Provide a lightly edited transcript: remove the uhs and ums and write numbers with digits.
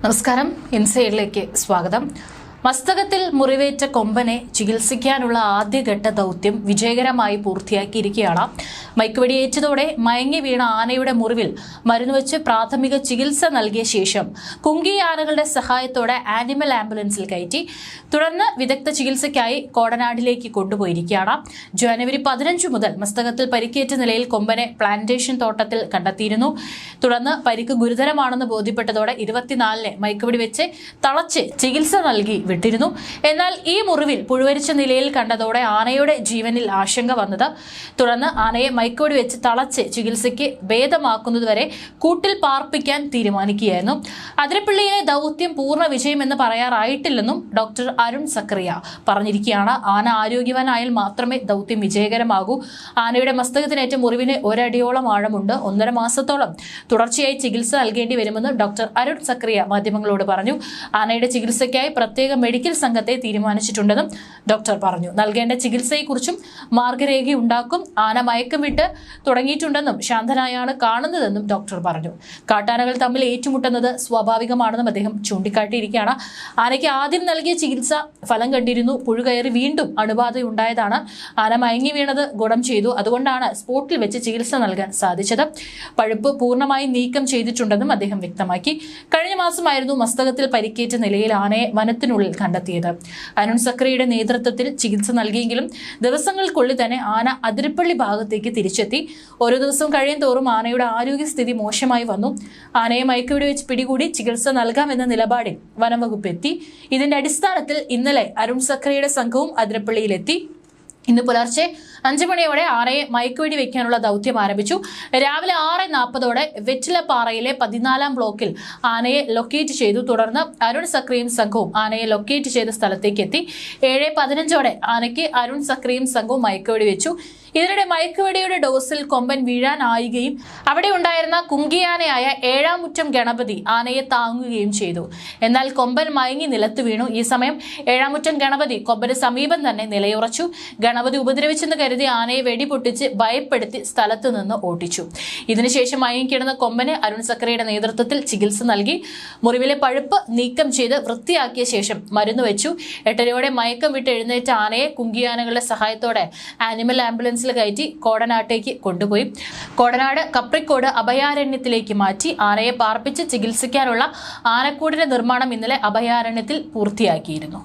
നമസ്കാരം. ഇൻസൈഡിലേക്ക് സ്വാഗതം. മസ്തകത്തിൽ മുറിവേറ്റ കൊമ്പനെ ചികിത്സിക്കാനുള്ള ആദ്യഘട്ട ദൗത്യം വിജയകരമായി പൂർത്തിയാക്കിയിരിക്കുകയാണ്. മയക്കുവെടിയേറ്റതോടെ മയങ്ങി വീണ ആനയുടെ മുറിവിൽ മരുന്നുവെച്ച് പ്രാഥമിക ചികിത്സ നൽകിയ ശേഷം കുങ്കി ആനകളുടെ സഹായത്തോടെ ആനിമൽ ആംബുലൻസിൽ കയറ്റി തുടർന്ന് വിദഗ്ധ ചികിത്സയ്ക്കായി കോടനാടിലേക്ക് കൊണ്ടുപോയിരിക്കുകയാണ്. ജനുവരി 15 മുതൽ മസ്തകത്തിൽ പരിക്കേറ്റ നിലയിൽ കൊമ്പനെ പ്ലാന്റേഷൻ തോട്ടത്തിൽ കണ്ടെത്തിയിരുന്നു. തുടർന്ന് പരിക്ക് ഗുരുതരമാണെന്ന് ബോധ്യപ്പെട്ടതോടെ 24-ന് മയക്കുവെടി വെച്ച് തളച്ച് ചികിത്സ നൽകി വിട്ടിരുന്നു. എന്നാൽ ഈ മുറിവിൽ പുഴുവരിച്ച നിലയിൽ കണ്ടതോടെ ആനയുടെ ജീവനിൽ ആശങ്ക വന്നത്. തുടർന്ന് ആനയെ മയക്കുവെടി വെച്ച് തളച്ച് ചികിത്സയ്ക്ക് ഭേദമാക്കുന്നതുവരെ കൂട്ടിൽ പാർപ്പിക്കാൻ തീരുമാനിക്കുകയായിരുന്നു. അതിരപ്പിള്ളിയിലെ ദൗത്യം പൂർണ്ണ വിജയമെന്ന് പറയാറായിട്ടില്ലെന്നും ഡോക്ടർ അരുൺ സക്കറിയ പറഞ്ഞിരിക്കുകയാണ്. ആന ആരോഗ്യവാനായാൽ മാത്രമേ ദൗത്യം വിജയകരമാകൂ. ആനയുടെ മസ്തകത്തിനേറ്റ മുറിവിന് ഒരടിയോളം ആഴമുണ്ട്. 1.5 മാസത്തോളം തുടർച്ചയായി ചികിത്സ നൽകേണ്ടി വരുമെന്ന് ഡോക്ടർ അരുൺ സക്കറിയ മാധ്യമങ്ങളോട് പറഞ്ഞു. ആനയുടെ ചികിത്സയ്ക്കായി പ്രത്യേക മെഡിക്കൽ സംഘത്തെ തീരുമാനിച്ചിട്ടുണ്ടെന്നും ഡോക്ടർ പറഞ്ഞു. നൽകേണ്ട ചികിത്സയെക്കുറിച്ചും മാർഗരേഖയുണ്ടാക്കും. ആന മയക്കം വിട്ട് തുടങ്ങിയിട്ടുണ്ടെന്നും ശാന്തനായാണ് കാണുന്നതെന്നും ഡോക്ടർ പറഞ്ഞു. കാട്ടാനകൾ തമ്മിൽ ഏറ്റുമുട്ടുന്നത് സ്വാഭാവികമാണെന്നും അദ്ദേഹം ചൂണ്ടിക്കാട്ടിയിരിക്കുകയാണ്. ആനയ്ക്ക് ആദ്യം നൽകിയ ചികിത്സ ഫലം കണ്ടിരുന്നു. പുഴു കയറി വീണ്ടും അണുബാധയുണ്ടായതാണ്. ആന മയങ്ങി വീണത് ഗുണം ചെയ്തു. അതുകൊണ്ടാണ് സ്പോട്ടിൽ വെച്ച് ചികിത്സ നൽകാൻ സാധിച്ചത്. പഴുപ്പ് പൂർണ്ണമായി നീക്കം ചെയ്തിട്ടുണ്ടെന്നും അദ്ദേഹം വ്യക്തമാക്കി. കഴിഞ്ഞ മാസമായിരുന്നു മസ്തകത്തിൽ പരിക്കേറ്റ നിലയിൽ ആനയെ വനത്തിനുള്ളിൽ കണ്ടെത്തിയത്. അരുൺ സക്കറിയുടെ നേതൃത്വത്തിൽ ചികിത്സ നൽകിയെങ്കിലും ദിവസങ്ങൾക്കുള്ളിൽ തന്നെ ആന അതിരപ്പള്ളി ഭാഗത്തേക്ക് തിരിച്ചെത്തി. ഓരോ ദിവസം കഴിയും തോറും ആനയുടെ ആരോഗ്യസ്ഥിതി മോശമായി വന്നു. ആനയെ മയക്കുവെടി വെച്ച് പിടികൂടി ചികിത്സ നൽകാമെന്ന നിലപാടിൽ വനംവകുപ്പ് എത്തി. ഇതിന്റെ അടിസ്ഥാനത്തിൽ ഇന്നലെ അരുൺ സക്കറിയുടെ സംഘവും അതിരപ്പള്ളിയിലെത്തി. ഇന്ന് പുലർച്ചെ 5 മണിയോടെ ആനയെ മയക്കുവെടി വെക്കാനുള്ള ദൗത്യം ആരംഭിച്ചു. രാവിലെ 6:40 വെറ്റിലപ്പാറയിലെ 14-ാം ബ്ലോക്കിൽ ആനയെ ലൊക്കേറ്റ് ചെയ്തു. തുടർന്ന് അരുൺ സക്രിയും സംഘവും ആനയെ ലൊക്കേറ്റ് ചെയ്ത സ്ഥലത്തേക്ക് എത്തി. 7:15 ആനയ്ക്ക് അരുൺ സക്രിയും സംഘവും മയക്കുവെടി വെച്ചു. ഇതിനിടെ മയക്കുവെടിയുടെ ഡോസിൽ കൊമ്പൻ വീഴാനായുകയും അവിടെ ഉണ്ടായിരുന്ന കുങ്കിയാനയായ ഏഴാമുറ്റം ഗണപതി ആനയെ താങ്ങുകയും ചെയ്തു. എന്നാൽ കൊമ്പൻ മയങ്ങി നിലത്ത് വീണു. ഈ സമയം ഏഴാമുറ്റം ഗണപതി കൊമ്പന് സമീപം തന്നെ നിലയുറച്ചു. ഗണപതി ഉപദ്രവിച്ചെന്ന് കരുതി ആനയെ വെടിപൊട്ടിച്ച് ഭയപ്പെടുത്തി സ്ഥലത്ത് നിന്ന് ഓട്ടിച്ചു. ഇതിനുശേഷം മയങ്ങിക്കിടന്ന കൊമ്പന് അരുൺ സക്കറിയുടെ നേതൃത്വത്തിൽ ചികിത്സ നൽകി. മുറിവിലെ പഴുപ്പ് നീക്കം ചെയ്ത് വൃത്തിയാക്കിയ ശേഷം മരുന്ന് വെച്ചു. 8:30 മയക്കം വിട്ട് എഴുന്നേറ്റ ആനയെ കുങ്കിയാനകളുടെ സഹായത്തോടെ ആനിമൽ ആംബുലൻസിൽ കയറ്റി കോടനാട്ടേക്ക് കൊണ്ടുപോയി. കോടനാട് കപ്രിക്കോട് അഭയാരണ്യത്തിലേക്ക് മാറ്റി. ആനയെ പാർപ്പിച്ച് ചികിത്സിക്കാനുള്ള ആനക്കൂടിന്റെ നിർമ്മാണം ഇന്നലെ അഭയാരണ്യത്തിൽ പൂർത്തിയാക്കിയിരുന്നു.